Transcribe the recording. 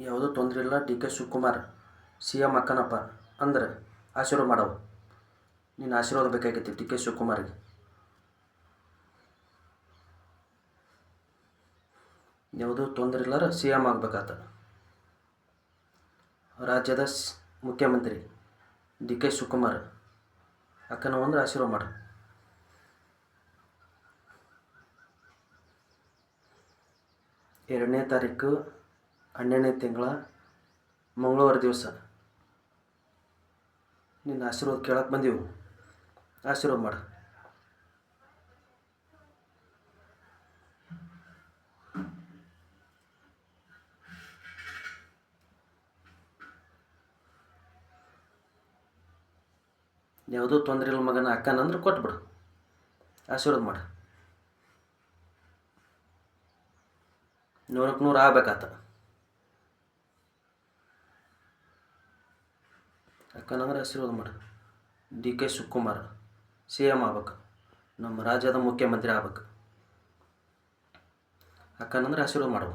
ಯಾವುದೂ ತೊಂದರೆ ಇಲ್ಲ. ಡಿ ಕೆ ಶಿವಕುಮಾರ್ ಸಿ ಎಮ್ ಅಕ್ಕನಪ್ಪ ಅಂದ್ರೆ ಆಶೀರ್ವಾದ ಮಾಡವು. ನಿನ್ನ ಆಶೀರ್ವಾದ ಬೇಕಾಗೈತಿ ಡಿ ಕೆ ಶಿವಕುಮಾರ್ಗೆ. ಯಾವುದೂ ತೊಂದರೆ ಇಲ್ಲಾರ ಸಿ ಎಮ್ ಆಗ್ಬೇಕಾತ. ರಾಜ್ಯದ ಮುಖ್ಯಮಂತ್ರಿ ಡಿ ಕೆ ಶಿವಕುಮಾರ್ ಅಕ್ಕನವ ಅಂದ್ರೆ ಆಶೀರ್ವಾದ ಮಾಡು. 2ನೇ ತಾರೀಕು 12ನೇ ತಿಂಗಳ ಮಂಗಳವಾರ ದಿವಸ ನಿನ್ನ ಆಶೀರ್ವಾದ ಕೇಳಕ್ಕೆ ಬಂದೀವಿ. ಆಶೀರ್ವಾದ ಮಾಡು. ಯಾವುದೂ ತೊಂದರೆ ಇಲ್ಲ ಮಗನ ಅಕ್ಕನಂದ್ರೆ ಕೊಟ್ಬಿಡು. ಆಶೀರ್ವಾದ ಮಾಡು. 100ಕ್ಕೆ 100 ಆಗ್ಬೇಕಾತ. ಅಕ್ಕನಂದ್ರೆ ಆಶೀರ್ವಾದ ಮಾಡು. D K Shivakumar CM M ಆಗ್ಬೇಕು, ನಮ್ಮ ರಾಜ್ಯದ ಮುಖ್ಯಮಂತ್ರಿ ಆಗ್ಬೇಕು. ಅಕ್ಕನಂದ್ರೆ ಆಶೀರ್ವಾದ ಮಾಡುವ.